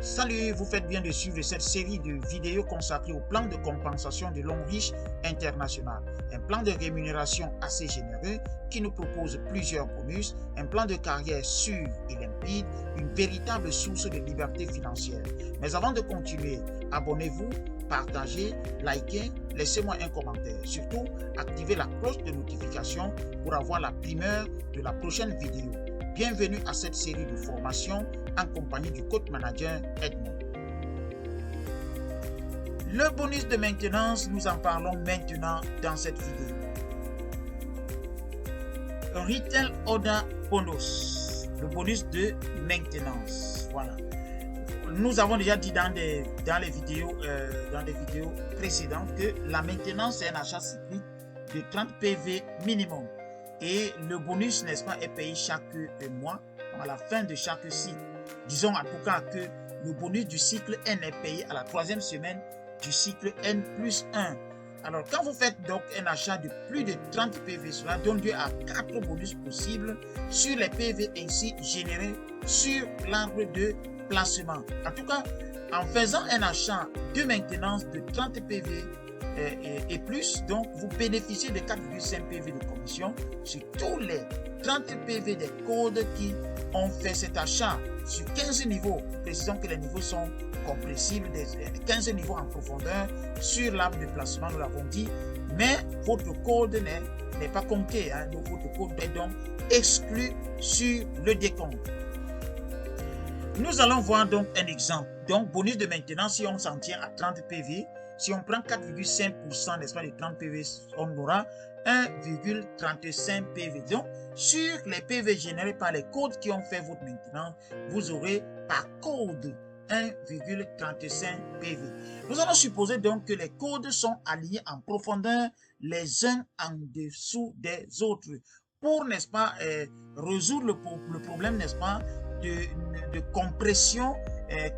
Salut, vous faites bien de suivre cette série de vidéos consacrée au plan de compensation de Long Reach International. Un plan de rémunération assez généreux qui nous propose plusieurs bonus, un plan de carrière sûr et limpide, une véritable source de liberté financière. Mais avant de continuer, abonnez-vous, partagez, likez, laissez-moi un commentaire. Surtout, activez la cloche de notification pour avoir la primeur de la prochaine vidéo. Bienvenue à cette série de formations en compagnie du coach manager Edmond. Le bonus de maintenance, nous en parlons maintenant dans cette vidéo. Retail Order Bonus, le bonus de maintenance. Voilà. Nous avons déjà dit dans des vidéos précédentes que la maintenance est un achat cyclique de 30 PV minimum. Et le bonus, n'est-ce pas, est payé chaque mois, à la fin de chaque cycle. Disons en tout cas que le bonus du cycle N est payé à la 3e semaine du cycle N plus 1. Alors, quand vous faites donc un achat de plus de 30 PV, cela donne lieu à 4 bonus possibles sur les PV ainsi générés sur l'arbre de placement. En tout cas, en faisant un achat de maintenance de 30 PV, et plus, donc vous bénéficiez de 4,5 PV de commission sur tous les 30 PV des codes qui ont fait cet achat sur 15 niveaux. Précisons que les niveaux sont compressibles, des 15 niveaux en profondeur sur l'arbre de placement, nous l'avons dit, mais votre code n'est pas compté, hein, donc votre code est donc exclu sur le décompte. Nous allons voir donc un exemple. Donc, bonus de maintenance, si on s'en tient à 30 PV, si on prend 4,5%, n'est-ce pas, de 30 PV, on aura 1,35 PV. Donc, sur les PV générés par les codes qui ont fait votre maintenance, vous aurez par code 1,35 PV. Nous allons supposer donc que les codes sont alignés en profondeur les uns en dessous des autres pour, n'est-ce pas, résoudre le problème, n'est-ce pas, de compression,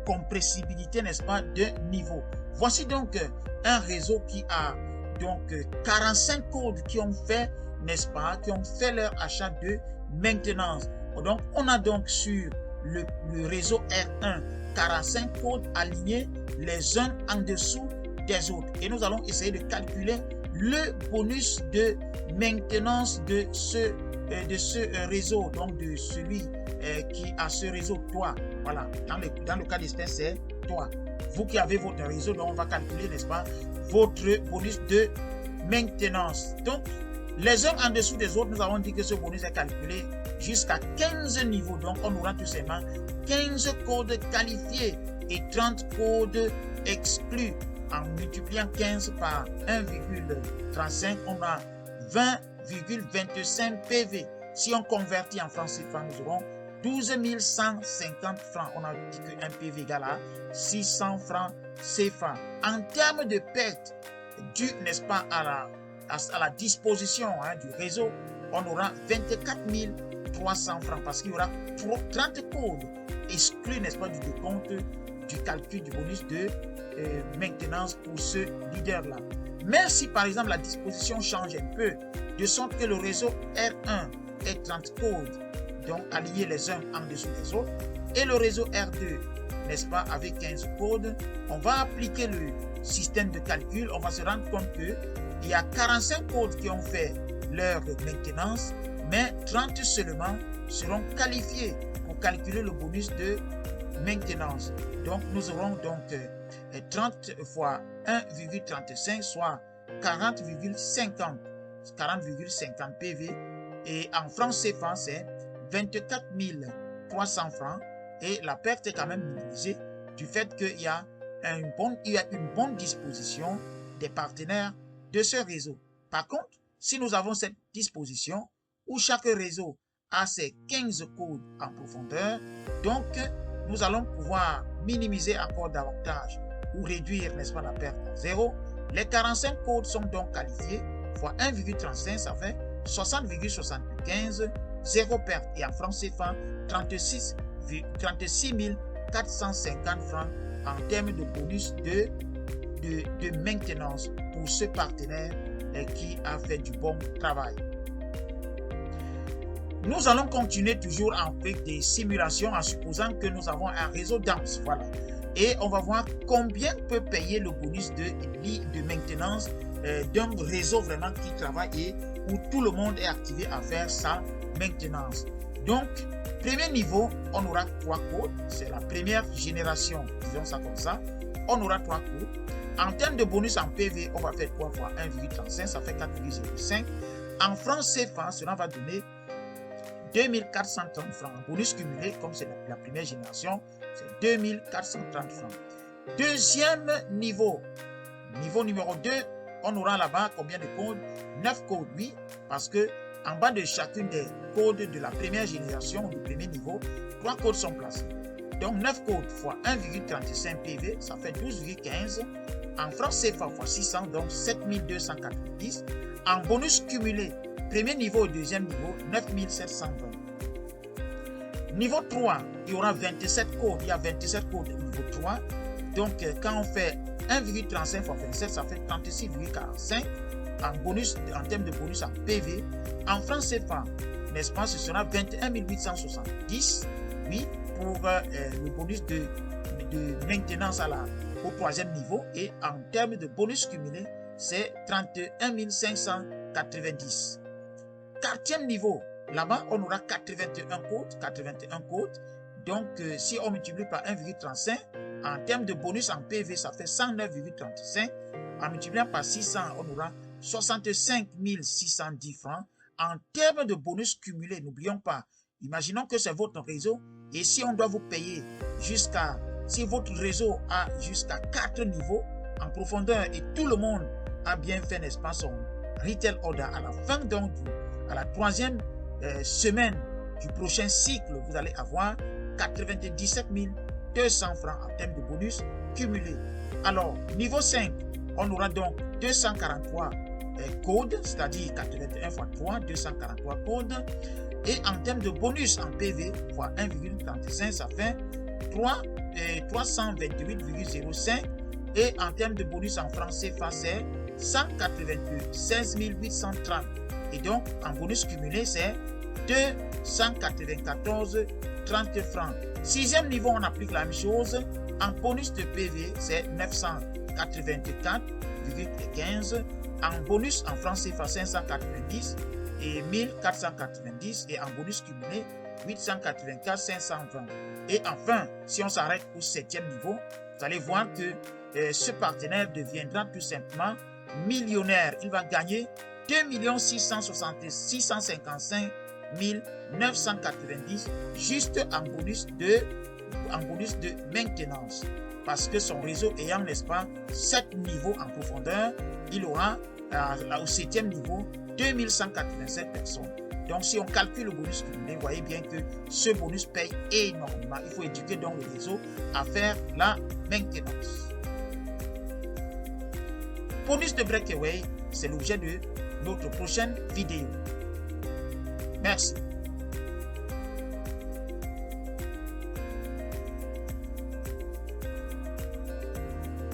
compressibilité, n'est-ce pas, de niveau. Voici donc un réseau qui a donc 45 codes qui ont fait, n'est-ce pas, qui ont fait leur achat de maintenance. Donc, on a donc sur le réseau R1 45 codes alignés les uns en dessous des autres. Et nous allons essayer de calculer le bonus de maintenance de ce réseau, donc de celui qui a ce réseau, toi. Voilà, dans le cas d'espèce, c'est toi. Vous qui avez votre réseau, donc on va calculer, n'est-ce pas, votre bonus de maintenance. Donc, les uns en dessous des autres, nous avons dit que ce bonus est calculé jusqu'à 15 niveaux. Donc, on aura tout simplement 15 codes qualifiés et 30 codes exclus. En multipliant 15 par 1,35, on a 20,25 PV. Si on convertit en francs CFA, nous aurons 12 150 francs. On a dit qu'un PV égale à 600 francs CFA. En termes de perte due, n'est-ce pas, à la disposition, hein, du réseau, on aura 24 300 francs parce qu'il y aura 30 codes exclus, n'est-ce pas, du décompte du calcul du bonus de maintenance pour ce leader-là. Mais si par exemple la disposition change un peu, de sorte que le réseau R1 est 30 codes, donc alignés les uns en dessous des autres, et le réseau R2, n'est-ce pas, avec 15 codes, on va appliquer le système de calcul, on va se rendre compte qu'il y a 45 codes qui ont fait leur maintenance, mais 30 seulement seront qualifiés pour calculer le bonus de maintenance. Donc, nous aurons donc 30 fois 1,35, soit 40,50 PV. Et en francs CFA, c'est 24 300 francs. Et la perte est quand même minimisée du fait qu'il y a une bonne disposition des partenaires de ce réseau. Par contre, si nous avons cette disposition où chaque réseau a ses 15 codes en profondeur, donc nous allons pouvoir minimiser encore davantage ou réduire, n'est-ce pas, la perte à zéro. Les 45 codes sont donc qualifiés fois 1,35, ça fait 60,75, zéro perte. Et en francs CFA, 36 450 francs en termes de bonus de maintenance pour ce partenaire qui a fait du bon travail. Nous allons continuer toujours avec des simulations en supposant que nous avons un réseau dense. Voilà. Et on va voir combien peut payer le bonus de maintenance d'un réseau vraiment qui travaille et où tout le monde est activé à faire sa maintenance. Donc, premier niveau, on aura 3 codes. C'est la première génération, disons ça comme ça. On aura 3 codes. En termes de bonus en PV, on va faire 3 fois 1,35, ça fait 4,05. En francs CFA, cela va donner 2430 francs. En bonus cumulé, comme c'est la première génération, c'est 2430 francs. Deuxième niveau, niveau numéro 2, on aura là-bas combien de codes? 9 codes, oui, parce que en bas de chacune des codes de la première génération, du premier niveau, 3 codes sont placés. Donc 9 codes fois 1,35 PV, ça fait 12,15. En francs CFA fois 600, donc 7290. En bonus cumulé, premier niveau et deuxième niveau, 9720. Niveau 3, il y aura 27 codes. Il y a 27 codes au niveau 3. Donc, quand on fait 1,35 fois 27, ça fait 36,45 en bonus, en termes de bonus en PV. En francs CFA, n'est-ce pas, ce sera 21 870, oui, pour le bonus de maintenance au troisième niveau. Et en termes de bonus cumulé, c'est 31 590. Quatrième niveau, là-bas, on aura 81 codes. Donc, si on multiplie par 1,35, en termes de bonus en PV, ça fait 109,35. En multipliant par 600, on aura 65 610 francs. En termes de bonus cumulé, n'oublions pas, imaginons que c'est votre réseau et si on doit vous payer si votre réseau a jusqu'à 4 niveaux en profondeur et tout le monde a bien fait, n'est-ce pas, son retail order à la fin, donc à la troisième semaine du prochain cycle, vous allez avoir 97 200 francs en termes de bonus cumulé. Alors, niveau 5, on aura donc 243 codes, c'est-à-dire 81 fois 3, 243 codes. Et en termes de bonus en PV fois 1,35, ça fait 328,05. Et en termes de bonus en francs CFA, c'est 196 830. Et donc, en bonus cumulé, c'est 294,30 francs. Sixième niveau, on applique la même chose. En bonus de PV, c'est 984,15. En bonus en francs CFA, 590 et 1490. Et en bonus cumulé, 884, 520. Et enfin, si on s'arrête au septième niveau, vous allez voir que ce partenaire deviendra tout simplement millionnaire. Il va gagner 2 655 990 juste en bonus de maintenance. Parce que son réseau ayant, n'est-ce pas, 7 niveaux en profondeur, il aura au 7e niveau 2187 personnes. Donc, si on calcule le bonus cumulé, vous voyez bien que ce bonus paye énormément. Il faut éduquer donc le réseau à faire la maintenance. Bonus de breakaway, c'est l'objet de notre prochaine vidéo. Merci.